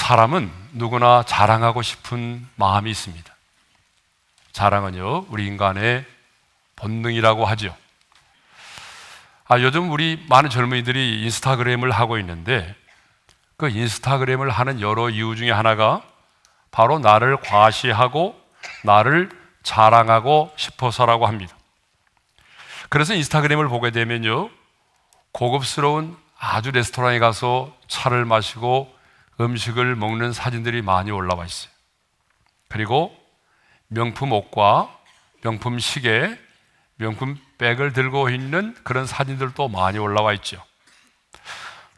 사람은 누구나 자랑하고 싶은 마음이 있습니다. 자랑은요, 우리 인간의 본능이라고 하죠. 요즘 우리 많은 젊은이들이 인스타그램을 하고 있는데, 그 인스타그램을 하는 여러 이유 중에 하나가 바로 나를 과시하고 나를 자랑하고 싶어서라고 합니다. 그래서 인스타그램을 보게 되면요, 고급스러운 아주 레스토랑에 가서 차를 마시고 음식을 먹는 사진들이 많이 올라와 있어요. 그리고 명품 옷과 명품 시계, 명품 백을 들고 있는 그런 사진들도 많이 올라와 있죠.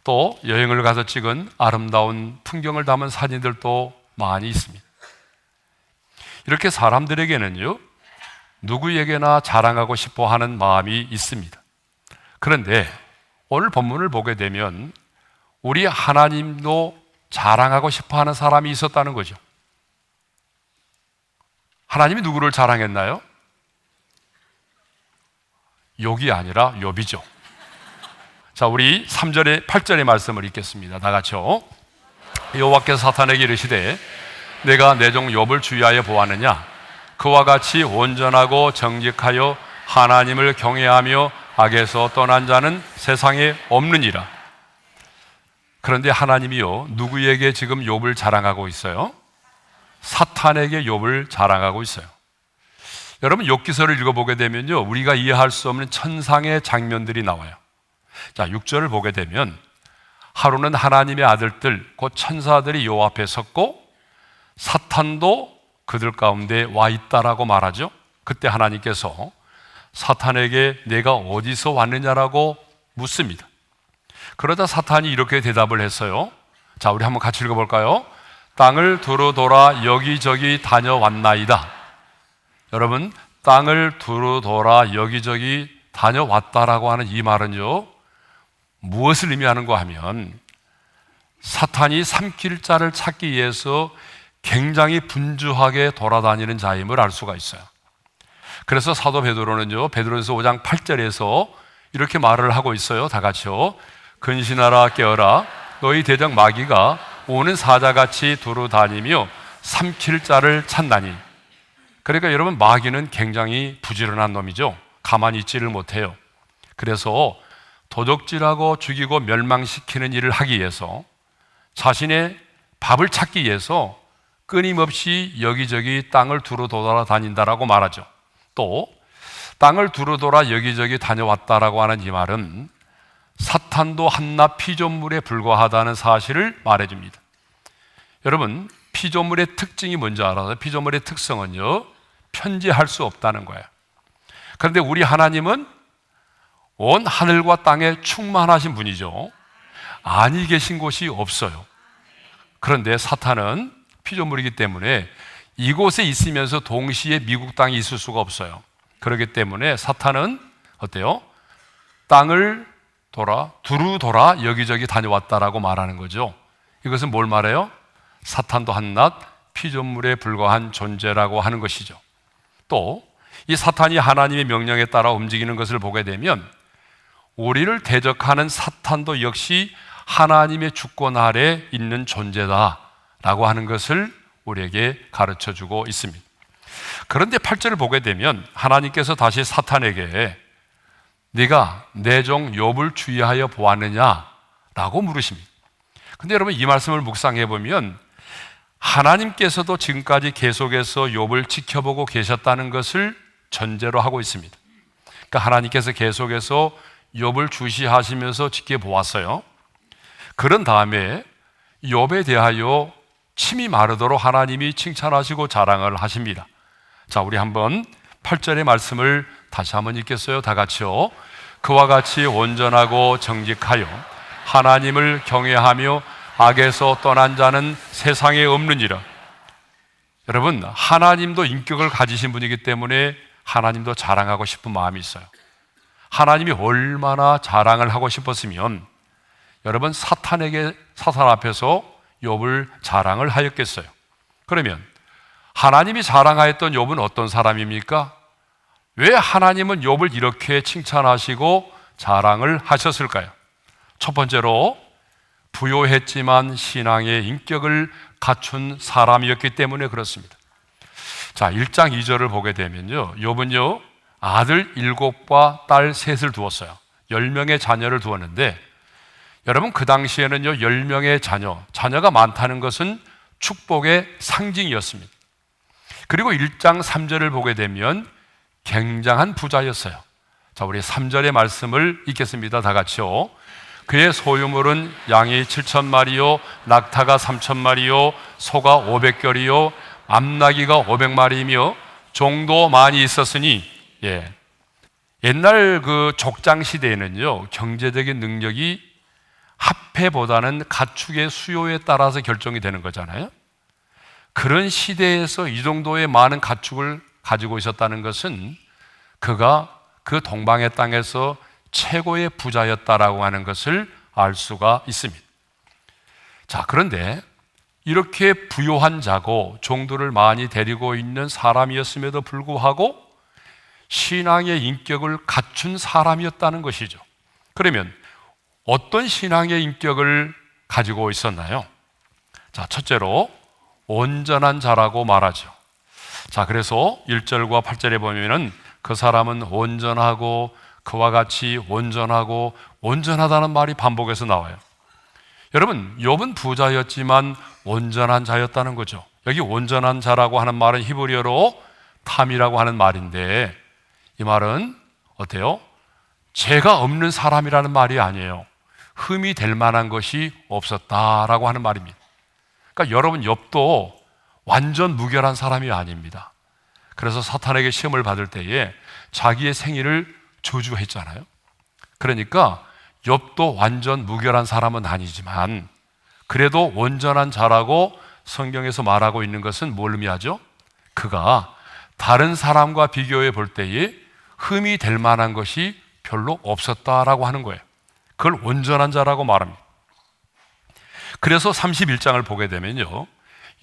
또 여행을 가서 찍은 아름다운 풍경을 담은 사진들도 많이 있습니다. 이렇게 사람들에게는요, 누구에게나 자랑하고 싶어 하는 마음이 있습니다. 그런데 오늘 본문을 보게 되면 우리 하나님도 자랑하고 싶어 하는 사람이 있었다는 거죠. 하나님이 누구를 자랑했나요? 욕이 아니라 욥이죠. 자, 우리 3절에 8절의 말씀을 읽겠습니다. 다 같이요. 여호와께서 사탄에게 이르시되 내가 내 종 욥을 주의하여 보았느냐? 그와 같이 온전하고 정직하여 하나님을 경외하며 악에서 떠난 자는 세상에 없느니라. 그런데 하나님이요, 누구에게 지금 욥을 자랑하고 있어요? 사탄에게 욥을 자랑하고 있어요. 여러분, 욥기서를 읽어보게 되면요, 우리가 이해할 수 없는 천상의 장면들이 나와요. 자, 6절을 보게 되면 하루는 하나님의 아들들, 곧 천사들이 요 앞에 섰고 사탄도 그들 가운데 와 있다라고 말하죠. 그때 하나님께서 사탄에게 내가 어디서 왔느냐라고 묻습니다. 그러자 사탄이 이렇게 대답을 했어요. 자, 우리 한번 같이 읽어볼까요? 땅을 두루 돌아 여기저기 다녀왔나이다. 여러분, 땅을 두루 돌아 여기저기 다녀왔다라고 하는 이 말은요, 무엇을 의미하는가 하면 사탄이 삼킬 자를 찾기 위해서 굉장히 분주하게 돌아다니는 자임을 알 수가 있어요. 그래서 사도 베드로는요, 베드로전서 5장 8절에서 이렇게 말을 하고 있어요. 다 같이요. 근신하라 깨어라 너희 대적 마귀가 오는 사자같이 두루 다니며 삼킬 자를 찾나니. 그러니까 여러분, 마귀는 굉장히 부지런한 놈이죠. 가만히 있지를 못해요. 그래서 도적질하고 죽이고 멸망시키는 일을 하기 위해서, 자신의 밥을 찾기 위해서 끊임없이 여기저기 땅을 두루 돌아다닌다라고 말하죠. 또 땅을 두루 돌아 여기저기 다녀왔다라고 하는 이 말은 사탄도 한낱 피조물에 불과하다는 사실을 말해줍니다. 여러분, 피조물의 특징이 뭔지 알아요? 피조물의 특성은요, 편재할 수 없다는 거예요. 그런데 우리 하나님은 온 하늘과 땅에 충만하신 분이죠. 아니 계신 곳이 없어요. 그런데 사탄은 피조물이기 때문에 이곳에 있으면서 동시에 미국 땅에 있을 수가 없어요. 그렇기 때문에 사탄은 어때요? 땅을 두루 돌아 여기저기 다녀왔다라고 말하는 거죠. 이것은 뭘 말해요? 사탄도 한낱 피조물에 불과한 존재라고 하는 것이죠. 또 이 사탄이 하나님의 명령에 따라 움직이는 것을 보게 되면 우리를 대적하는 사탄도 역시 하나님의 주권 아래 있는 존재다라고 하는 것을 우리에게 가르쳐주고 있습니다. 그런데 8절을 보게 되면 하나님께서 다시 사탄에게 네가 내 종 욥을 주의하여 보았느냐라고 물으십니다. 근데 여러분, 이 말씀을 묵상해 보면 하나님께서도 지금까지 계속해서 욥을 지켜보고 계셨다는 것을 전제로 하고 있습니다. 그러니까 하나님께서 계속해서 욥을 주시하시면서 지켜보았어요. 그런 다음에 욥에 대하여 침이 마르도록 하나님이 칭찬하시고 자랑을 하십니다. 자, 우리 한번 8절의 말씀을 다시 한번 읽겠어요. 다 같이요. 그와 같이 온전하고 정직하여 하나님을 경외하며 악에서 떠난 자는 세상에 없느니라. 여러분, 하나님도 인격을 가지신 분이기 때문에 하나님도 자랑하고 싶은 마음이 있어요. 하나님이 얼마나 자랑을 하고 싶었으면 여러분, 사탄 앞에서 욥을 자랑을 하였겠어요. 그러면 하나님이 자랑하였던 욥은 어떤 사람입니까? 왜 하나님은 욥을 이렇게 칭찬하시고 자랑을 하셨을까요? 첫 번째로 부요했지만 신앙의 인격을 갖춘 사람이었기 때문에 그렇습니다. 자, 1장 2절을 보게 되면요, 욥은요 아들 7과 딸 3을 두었어요. 10명의 자녀를 두었는데, 여러분 그 당시에는요 10명의 자녀가 많다는 것은 축복의 상징이었습니다. 그리고 1장 3절을 보게 되면 굉장한 부자였어요. 자, 우리 3절의 말씀을 읽겠습니다. 다 같이요. 그의 소유물은 양이 7,000마리요, 낙타가 3,000마리요, 소가 500결이요, 암나귀가 500마리이며 종도 많이 있었으니, 옛날 그 족장 시대에는요 경제적인 능력이 합해보다는 가축의 수요에 따라서 결정이 되는 거잖아요. 그런 시대에서 이 정도의 많은 가축을 가지고 있었다는 것은 그가 그 동방의 땅에서 최고의 부자였다라고 하는 것을 알 수가 있습니다. 자, 그런데 이렇게 부요한 자고 종들을 많이 데리고 있는 사람이었음에도 불구하고 신앙의 인격을 갖춘 사람이었다는 것이죠. 그러면 어떤 신앙의 인격을 가지고 있었나요? 자, 첫째로 온전한 자라고 말하죠. 자, 그래서 1절과 8절에 보면은 그 사람은 온전하고 그와 같이 온전하고 온전하다는 말이 반복해서 나와요. 여러분, 욥은 부자였지만 온전한 자였다는 거죠. 여기 온전한 자라고 하는 말은 히브리어로 탐이라고 하는 말인데, 이 말은 어때요? 죄가 없는 사람이라는 말이 아니에요. 흠이 될 만한 것이 없었다라고 하는 말입니다. 그러니까 여러분, 욥도 완전 무결한 사람이 아닙니다. 그래서 사탄에게 시험을 받을 때에 자기의 생일을 저주했잖아요. 그러니까 욥도 완전 무결한 사람은 아니지만 그래도 온전한 자라고 성경에서 말하고 있는 것은 뭘 의미하죠? 그가 다른 사람과 비교해 볼 때에 흠이 될 만한 것이 별로 없었다라고 하는 거예요. 그걸 온전한 자라고 말합니다. 그래서 31장을 보게 되면요,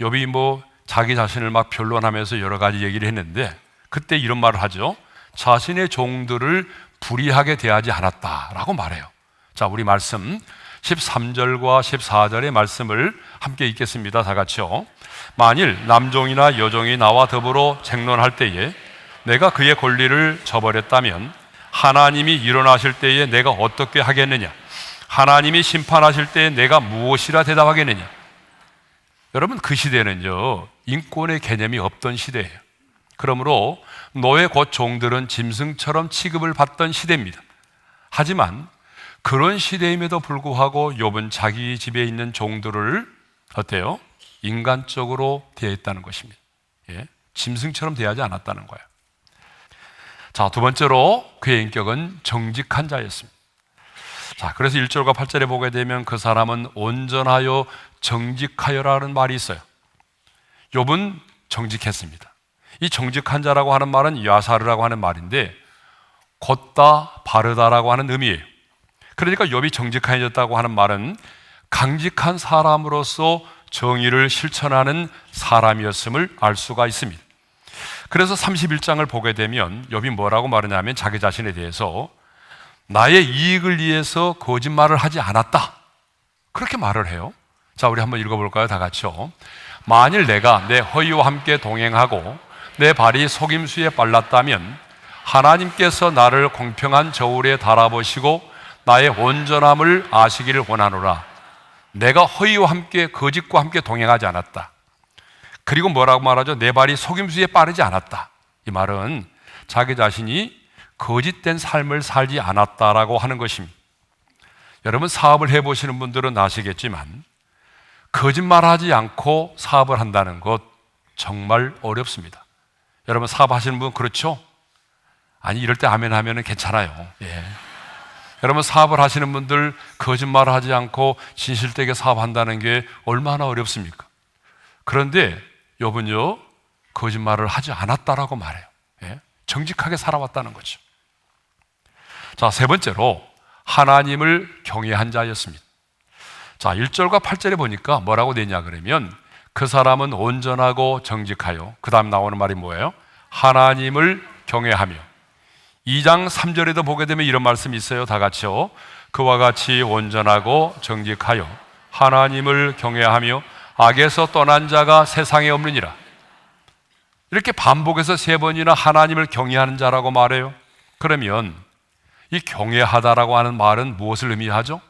욥이 자기 자신을 막 변론하면서 여러 가지 얘기를 했는데, 그때 이런 말을 하죠. 자신의 종들을 불의하게 대하지 않았다라고 말해요. 자, 우리 말씀 13절과 14절의 말씀을 함께 읽겠습니다. 다 같이요. 만일 남종이나 여종이 나와 더불어 쟁론할 때에 내가 그의 권리를 저버렸다면 하나님이 일어나실 때에 내가 어떻게 하겠느냐? 하나님이 심판하실 때에 내가 무엇이라 대답하겠느냐? 여러분, 그 시대는요 인권의 개념이 없던 시대예요. 그러므로 노예 곧 종들은 짐승처럼 취급을 받던 시대입니다. 하지만 그런 시대임에도 불구하고 욥은 자기 집에 있는 종들을 어때요? 인간적으로 대했다는 것입니다. 짐승처럼 대하지 않았다는 거예요. 자, 두 번째로 그의 인격은 정직한 자였습니다. 자, 그래서 1절과 8절에 보게 되면 그 사람은 온전하여 정직하여라는 말이 있어요. 욥은 정직했습니다. 이 정직한 자라고 하는 말은 야사르라고 하는 말인데 곧다 바르다라고 하는 의미예요. 그러니까 욥이 정직해졌다고 하는 말은 강직한 사람으로서 정의를 실천하는 사람이었음을 알 수가 있습니다. 그래서 31장을 보게 되면 욥이 뭐라고 말하냐면 자기 자신에 대해서 나의 이익을 위해서 거짓말을 하지 않았다, 그렇게 말을 해요. 자, 우리 한번 읽어볼까요? 다 같이요. 만일 내가 내 허위와 함께 동행하고 내 발이 속임수에 빨랐다면 하나님께서 나를 공평한 저울에 달아보시고 나의 온전함을 아시기를 원하노라. 내가 허위와 함께 거짓과 함께 동행하지 않았다. 그리고 뭐라고 말하죠? 내 발이 속임수에 빠르지 않았다. 이 말은 자기 자신이 거짓된 삶을 살지 않았다라고 하는 것입니다. 여러분, 사업을 해보시는 분들은 아시겠지만 거짓말하지 않고 사업을 한다는 것 정말 어렵습니다. 여러분, 사업하시는 분 그렇죠? 아니, 이럴 때 아멘 하면 괜찮아요. 여러분, 사업을 하시는 분들 거짓말을 하지 않고 진실되게 사업한다는 게 얼마나 어렵습니까? 그런데 욥은요 거짓말을 하지 않았다라고 말해요. 정직하게 살아왔다는 거죠. 자, 세 번째로 하나님을 경외한 자였습니다. 자, 1절과 8절에 보니까 뭐라고 되냐 그러면 그 사람은 온전하고 정직하여, 그 다음 나오는 말이 뭐예요? 하나님을 경외하며. 2장 3절에도 보게 되면 이런 말씀이 있어요. 다 같이요. 그와 같이 온전하고 정직하여 하나님을 경외하며 악에서 떠난 자가 세상에 없느니라. 이렇게 반복해서 3번이나 하나님을 경외하는 자라고 말해요. 그러면 이 경외하다라고 하는 말은 무엇을 의미하죠?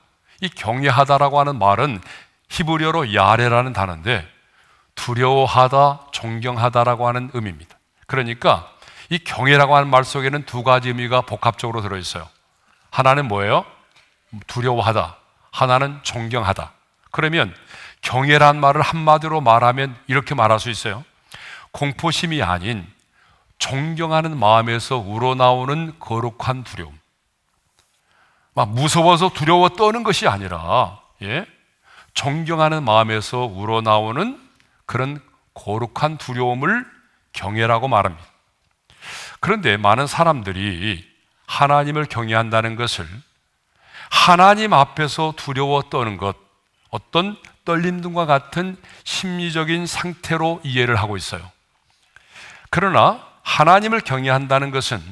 이 경외하다라고 하는 말은 히브리어로 야레라는 단어인데 두려워하다, 존경하다라고 하는 의미입니다. 그러니까 이 경외라고 하는 말 속에는 2가지 의미가 복합적으로 들어있어요. 하나는 뭐예요? 두려워하다. 하나는 존경하다. 그러면 경외란 말을 한마디로 말하면 이렇게 말할 수 있어요. 공포심이 아닌 존경하는 마음에서 우러나오는 거룩한 두려움. 막 무서워서 두려워 떠는 것이 아니라 존경하는 마음에서 우러나오는 그런 거룩한 두려움을 경외라고 말합니다. 그런데 많은 사람들이 하나님을 경외한다는 것을 하나님 앞에서 두려워 떠는 것, 어떤 떨림 등과 같은 심리적인 상태로 이해를 하고 있어요. 그러나 하나님을 경외한다는 것은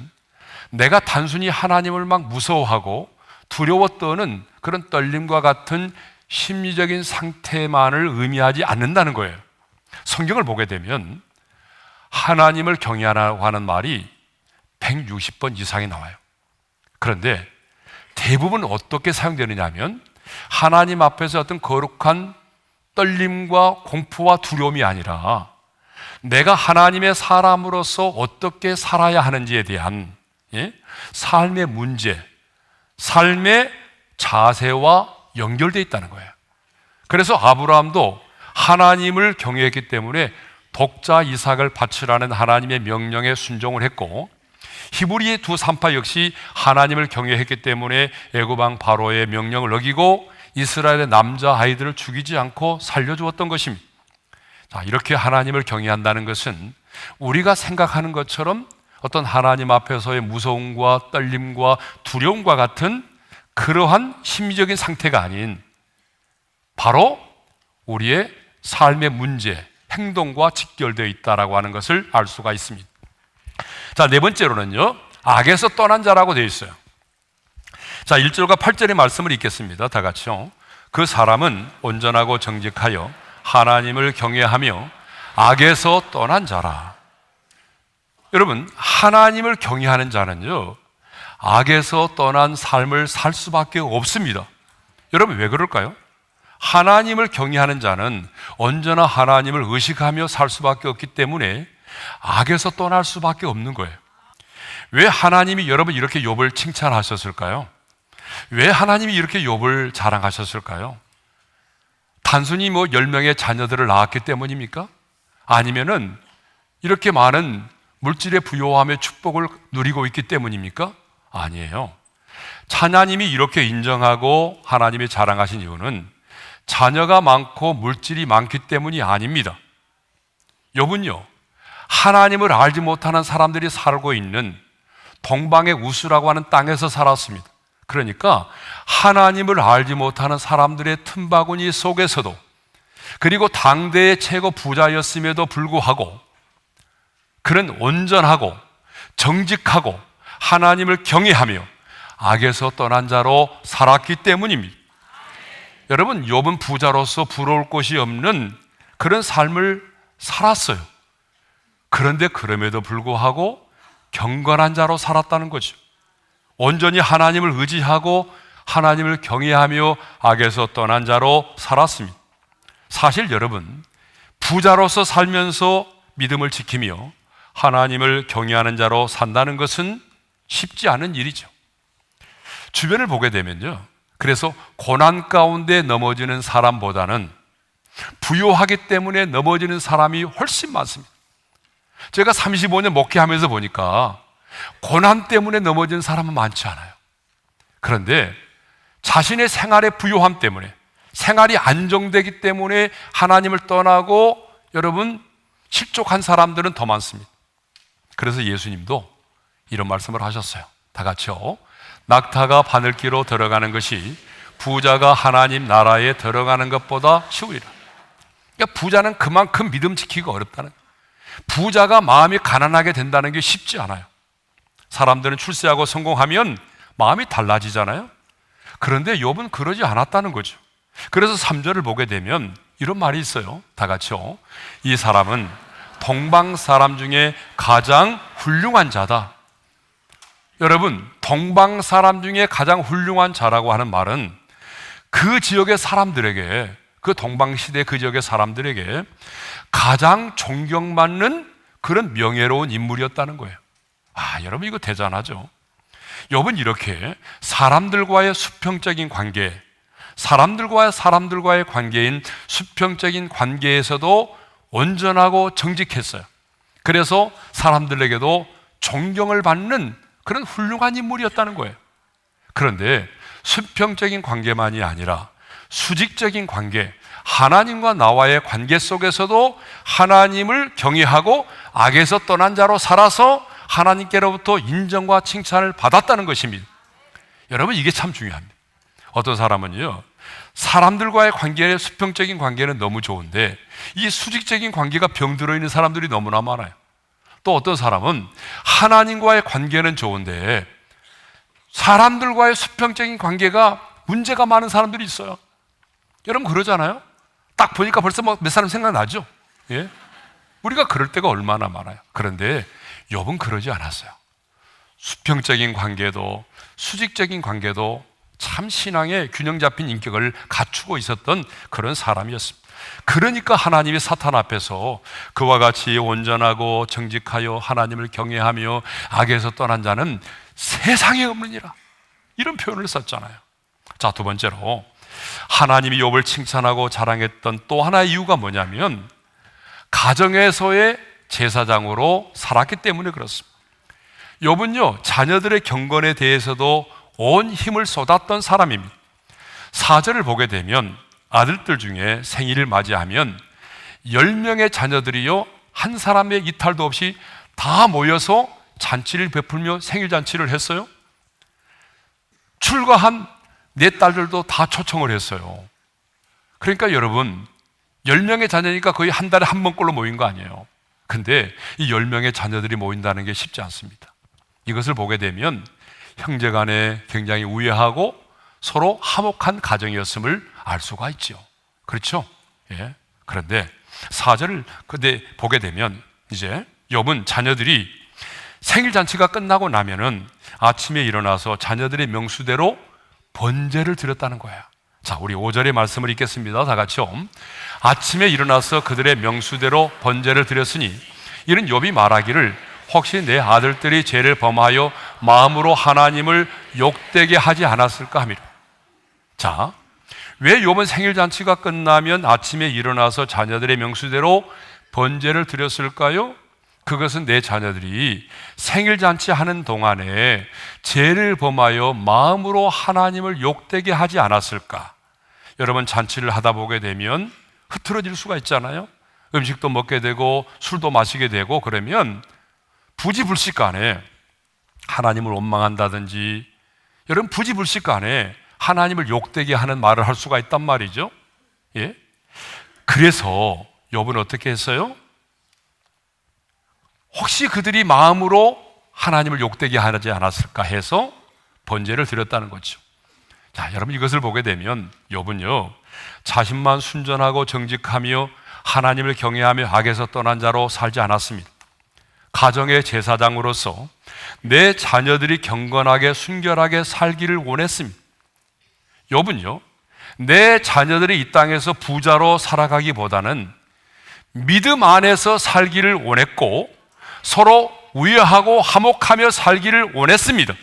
내가 단순히 하나님을 막 무서워하고 두려워 떠는 그런 떨림과 같은 심리적인 상태만을 의미하지 않는다는 거예요. 성경을 보게 되면 하나님을 경외하라고 하는 말이 160번 이상이 나와요. 그런데 대부분 어떻게 사용되느냐 하면 하나님 앞에서 어떤 거룩한 떨림과 공포와 두려움이 아니라 내가 하나님의 사람으로서 어떻게 살아야 하는지에 대한 삶의 문제, 삶의 자세와 연결되어 있다는 거예요. 그래서 아브라함도 하나님을 경외했기 때문에 독자 이삭을 바치라는 하나님의 명령에 순종을 했고, 히브리 2:38 역시 하나님을 경외했기 때문에 애굽 왕 바로의 명령을 어기고 이스라엘의 남자 아이들을 죽이지 않고 살려주었던 것입니다. 자, 이렇게 하나님을 경외한다는 것은 우리가 생각하는 것처럼 어떤 하나님 앞에서의 무서움과 떨림과 두려움과 같은 그러한 심리적인 상태가 아닌 바로 우리의 삶의 문제, 행동과 직결되어 있다라고 하는 것을 알 수가 있습니다. 자, 4번째로는요, 악에서 떠난 자라고 되어 있어요. 자, 1절과 8절의 말씀을 읽겠습니다. 다 같이요. 그 사람은 온전하고 정직하여 하나님을 경외하며 악에서 떠난 자라. 여러분, 하나님을 경외하는 자는요, 악에서 떠난 삶을 살 수밖에 없습니다. 여러분, 왜 그럴까요? 하나님을 경외하는 자는 언제나 하나님을 의식하며 살 수밖에 없기 때문에 악에서 떠날 수밖에 없는 거예요. 왜 하나님이 여러분 이렇게 욥을 칭찬하셨을까요? 왜 하나님이 이렇게 욥을 자랑하셨을까요? 단순히 10명의 자녀들을 낳았기 때문입니까? 아니면은 이렇게 많은 물질의 부요함의 축복을 누리고 있기 때문입니까? 아니에요. 하나님이 이렇게 인정하고 하나님이 자랑하신 이유는 자녀가 많고 물질이 많기 때문이 아닙니다. 욥은요, 하나님을 알지 못하는 사람들이 살고 있는 동방의 우수라고 하는 땅에서 살았습니다. 그러니까 하나님을 알지 못하는 사람들의 틈바구니 속에서도, 그리고 당대의 최고 부자였음에도 불구하고 그는 온전하고 정직하고 하나님을 경외하며 악에서 떠난 자로 살았기 때문입니다. 여러분, 욥은 부자로서 부러울 것이 없는 그런 삶을 살았어요. 그런데 그럼에도 불구하고 경건한 자로 살았다는 거죠. 온전히 하나님을 의지하고 하나님을 경외하며 악에서 떠난 자로 살았습니다. 사실 여러분, 부자로서 살면서 믿음을 지키며 하나님을 경외하는 자로 산다는 것은 쉽지 않은 일이죠. 주변을 보게 되면요, 그래서 고난 가운데 넘어지는 사람보다는 부요하기 때문에 넘어지는 사람이 훨씬 많습니다. 제가 35년 목회하면서 보니까 고난 때문에 넘어지는 사람은 많지 않아요. 그런데 자신의 생활의 부요함 때문에, 생활이 안정되기 때문에 하나님을 떠나고 여러분 실족한 사람들은 더 많습니다. 그래서 예수님도 이런 말씀을 하셨어요. 다 같이요. 낙타가 바늘기로 들어가는 것이 부자가 하나님 나라에 들어가는 것보다 쉬우리라. 그러니까 부자는 그만큼 믿음 지키기가 어렵다는 거예요. 부자가 마음이 가난하게 된다는 게 쉽지 않아요. 사람들은 출세하고 성공하면 마음이 달라지잖아요. 그런데 욥은 그러지 않았다는 거죠. 그래서 3절을 보게 되면 이런 말이 있어요. 다 같이요. 이 사람은 동방 사람 중에 가장 훌륭한 자다. 여러분, 동방 사람 중에 가장 훌륭한 자라고 하는 말은 그 지역의 사람들에게, 그 동방시대 그 지역의 사람들에게 가장 존경받는 그런 명예로운 인물이었다는 거예요. 여러분, 이거 대단하죠? 욥은 이렇게 사람들과의 수평적인 관계, 사람들과의 관계인 수평적인 관계에서도 온전하고 정직했어요. 그래서 사람들에게도 존경을 받는 그런 훌륭한 인물이었다는 거예요. 그런데 수평적인 관계만이 아니라 수직적인 관계, 하나님과 나와의 관계 속에서도 하나님을 경외하고 악에서 떠난 자로 살아서 하나님께로부터 인정과 칭찬을 받았다는 것입니다. 여러분, 이게 참 중요합니다. 어떤 사람은요, 사람들과의 관계의 수평적인 관계는 너무 좋은데 이 수직적인 관계가 병들어 있는 사람들이 너무나 많아요. 또 어떤 사람은 하나님과의 관계는 좋은데 사람들과의 수평적인 관계가 문제가 많은 사람들이 있어요. 여러분, 그러잖아요? 딱 보니까 벌써 몇 사람 생각나죠? 예? 우리가 그럴 때가 얼마나 많아요. 그런데 욥은 그러지 않았어요. 수평적인 관계도 수직적인 관계도 참 신앙의 균형 잡힌 인격을 갖추고 있었던 그런 사람이었습니다. 그러니까 하나님이 사탄 앞에서 그와 같이 온전하고 정직하여 하나님을 경외하며 악에서 떠난 자는 세상에 없느니라, 이런 표현을 썼잖아요. 자, 두 번째로 하나님이 욥을 칭찬하고 자랑했던 또 하나의 이유가 뭐냐면 가정에서의 제사장으로 살았기 때문에 그렇습니다. 욥은요, 자녀들의 경건에 대해서도 온 힘을 쏟았던 사람입니다. 4절을 보게 되면 아들들 중에 생일을 맞이하면 10명의 자녀들이요, 한 사람의 이탈도 없이 다 모여서 잔치를 베풀며 생일 잔치를 했어요. 출가한 네 딸들도 다 초청을 했어요. 그러니까 여러분, 10명의 자녀니까 거의 한 달에 한 번꼴로 모인 거 아니에요. 근데 이 10명의 자녀들이 모인다는 게 쉽지 않습니다. 이것을 보게 되면 형제 간에 굉장히 우애하고 서로 화목한 가정이었음을 알 수가 있죠. 그렇죠? 예. 그런데 4절을 보게 되면 이제 욥은 자녀들이 생일 잔치가 끝나고 나면은 아침에 일어나서 자녀들의 명수대로 번제를 드렸다는 거야. 자, 우리 5절의 말씀을 읽겠습니다. 다 같이요. 아침에 일어나서 그들의 명수대로 번제를 드렸으니 이는 욥이 말하기를 혹시 내 아들들이 죄를 범하여 마음으로 하나님을 욕되게 하지 않았을까 함이라. 자, 왜 욥은 생일 잔치가 끝나면 아침에 일어나서 자녀들의 명수대로 번제를 드렸을까요? 그것은 내 자녀들이 생일 잔치 하는 동안에 죄를 범하여 마음으로 하나님을 욕되게 하지 않았을까? 여러분, 잔치를 하다 보게 되면 흐트러질 수가 있잖아요. 음식도 먹게 되고 술도 마시게 되고 그러면 부지불식간에 하나님을 원망한다든지, 여러분, 부지불식간에 하나님을 욕되게 하는 말을 할 수가 있단 말이죠. 예? 그래서 욥은 어떻게 했어요? 혹시 그들이 마음으로 하나님을 욕되게 하지 않았을까 해서 번제를 드렸다는 거죠. 자, 여러분, 이것을 보게 되면 욥은요, 자신만 순전하고 정직하며 하나님을 경외하며 악에서 떠난 자로 살지 않았습니다. 가정의 제사장으로서 내 자녀들이 경건하게 순결하게 살기를 원했습니다. 욥은요, 내 자녀들이 이 땅에서 부자로 살아가기보다는 믿음 안에서 살기를 원했고 서로 우애하고 화목하며 살기를 원했습니다.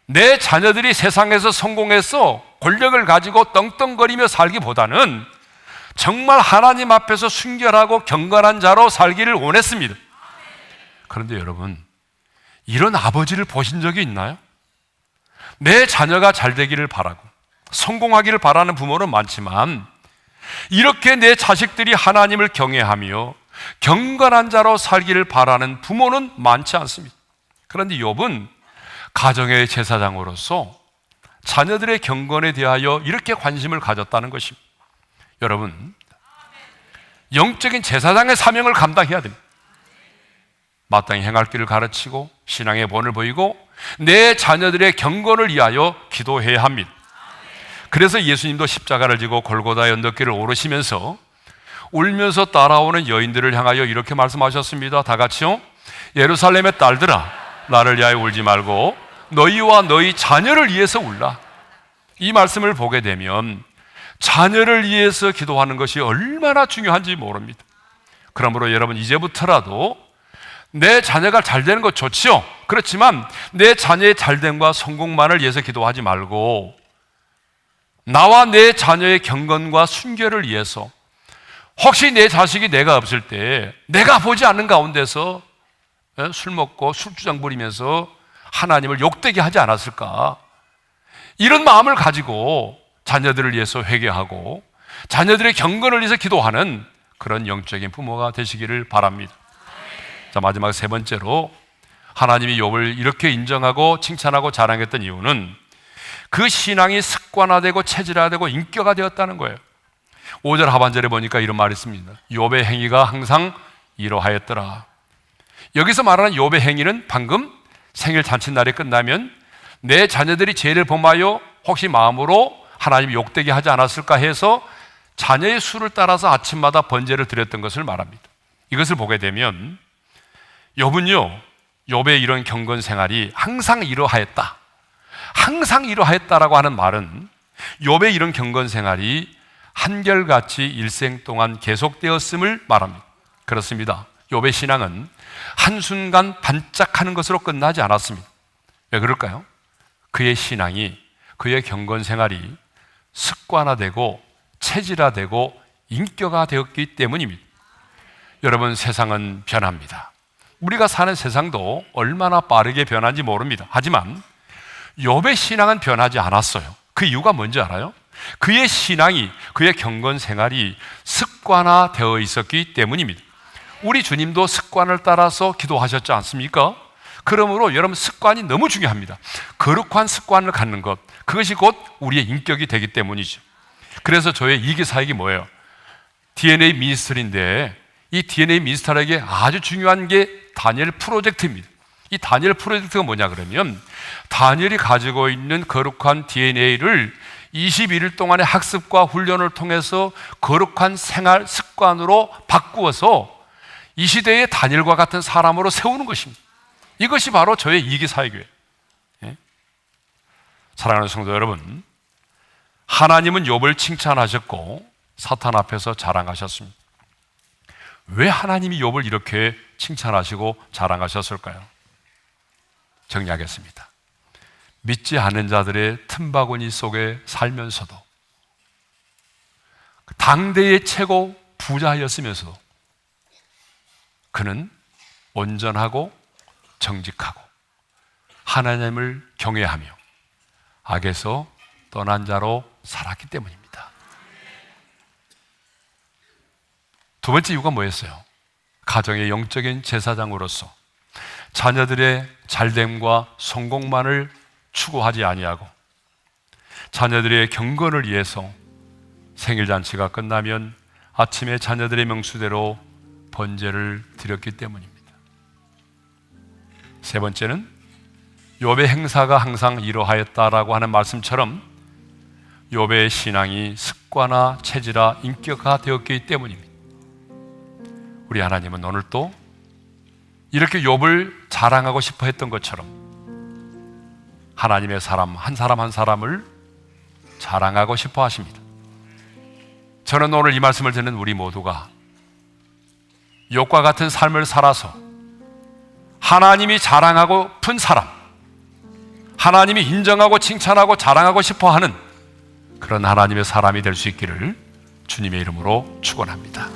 내 자녀들이 세상에서 성공해서 권력을 가지고 떵떵거리며 살기보다는 정말 하나님 앞에서 순결하고 경건한 자로 살기를 원했습니다. 그런데 여러분, 이런 아버지를 보신 적이 있나요? 내 자녀가 잘 되기를 바라고 성공하기를 바라는 부모는 많지만 이렇게 내 자식들이 하나님을 경외하며 경건한 자로 살기를 바라는 부모는 많지 않습니다. 그런데 욥은 가정의 제사장으로서 자녀들의 경건에 대하여 이렇게 관심을 가졌다는 것입니다. 여러분, 영적인 제사장의 사명을 감당해야 됩니다. 마땅히 행할 길을 가르치고 신앙의 본을 보이고 내 자녀들의 경건을 위하여 기도해야 합니다. 그래서 예수님도 십자가를 지고 골고다 언덕길을 오르시면서 울면서 따라오는 여인들을 향하여 이렇게 말씀하셨습니다. 다 같이요. 예루살렘의 딸들아, 나를 위하여 울지 말고 너희와 너희 자녀를 위해서 울라. 이 말씀을 보게 되면 자녀를 위해서 기도하는 것이 얼마나 중요한지 모릅니다. 그러므로 여러분, 이제부터라도 내 자녀가 잘 되는 것 좋지요. 그렇지만 내 자녀의 잘됨과 성공만을 위해서 기도하지 말고 나와 내 자녀의 경건과 순결을 위해서, 혹시 내 자식이 내가 없을 때 내가 보지 않는 가운데서 술 먹고 술주정 부리면서 하나님을 욕되게 하지 않았을까, 이런 마음을 가지고 자녀들을 위해서 회개하고 자녀들의 경건을 위해서 기도하는 그런 영적인 부모가 되시기를 바랍니다. 자, 마지막 세 번째로 하나님이 욥을 이렇게 인정하고 칭찬하고 자랑했던 이유는 그 신앙이 습관화되고 체질화되고 인격화 되었다는 거예요. 5절 하반절에 보니까 이런 말이 있습니다. 욥의 행위가 항상 이러하였더라. 여기서 말하는 욥의 행위는 방금 생일 잔칫날이 끝나면 내 자녀들이 죄를 범하여 혹시 마음으로 하나님 욕되게 하지 않았을까 해서 자녀의 수를 따라서 아침마다 번제를 드렸던 것을 말합니다. 이것을 보게 되면 욥은요, 욥의 이런 경건 생활이 항상 이러하였다, 항상 이러하였다라고 하는 말은 욥의 이런 경건 생활이 한결같이 일생 동안 계속되었음을 말합니다. 그렇습니다. 욥의 신앙은 한순간 반짝하는 것으로 끝나지 않았습니다. 왜 그럴까요? 그의 신앙이, 그의 경건 생활이 습관화되고 체질화되고 인격화되었기 때문입니다. 여러분, 세상은 변합니다. 우리가 사는 세상도 얼마나 빠르게 변한지 모릅니다. 하지만 욥의 신앙은 변하지 않았어요. 그 이유가 뭔지 알아요? 그의 신앙이, 그의 경건 생활이 습관화되어 있었기 때문입니다. 우리 주님도 습관을 따라서 기도하셨지 않습니까? 그러므로 여러분, 습관이 너무 중요합니다. 거룩한 습관을 갖는 것, 그것이 곧 우리의 인격이 되기 때문이죠. 그래서 저의 이기사역이 뭐예요? DNA 미니스터리인데 이 DNA 미니스터리에게 아주 중요한 게 다니엘 프로젝트입니다. 이 다니엘 프로젝트가 뭐냐 그러면, 다니엘이 가지고 있는 거룩한 DNA를 21일 동안의 학습과 훈련을 통해서 거룩한 생활 습관으로 바꾸어서 이 시대의 다니엘과 같은 사람으로 세우는 것입니다. 이것이 바로 저의 이기사역이에요. 예? 사랑하는 성도 여러분, 하나님은 욥을 칭찬하셨고 사탄 앞에서 자랑하셨습니다. 왜 하나님이 욥을 이렇게 칭찬하시고 자랑하셨을까요? 정리하겠습니다. 믿지 않는 자들의 틈바구니 속에 살면서도, 당대의 최고 부자였으면서도 그는 온전하고 정직하고 하나님을 경외하며 악에서 떠난 자로 살았기 때문입니다. 두 번째 이유가 뭐였어요? 가정의 영적인 제사장으로서 자녀들의 잘됨과 성공만을 추구하지 아니하고 자녀들의 경건을 위해서 생일잔치가 끝나면 아침에 자녀들의 명수대로 번제를 드렸기 때문입니다. 세 번째는 욥의 행사가 항상 이러하였다라고 하는 말씀처럼 욥의 신앙이 습관화, 체질화, 인격화 되었기 때문입니다. 우리 하나님은 오늘 또 이렇게 욥을 자랑하고 싶어 했던 것처럼 하나님의 사람 한 사람을 자랑하고 싶어 하십니다. 저는 오늘 이 말씀을 듣는 우리 모두가 욥과 같은 삶을 살아서 하나님이 자랑하고픈 사람, 하나님이 인정하고 칭찬하고 자랑하고 싶어 하는 그런 하나님의 사람이 될 수 있기를 주님의 이름으로 축원합니다.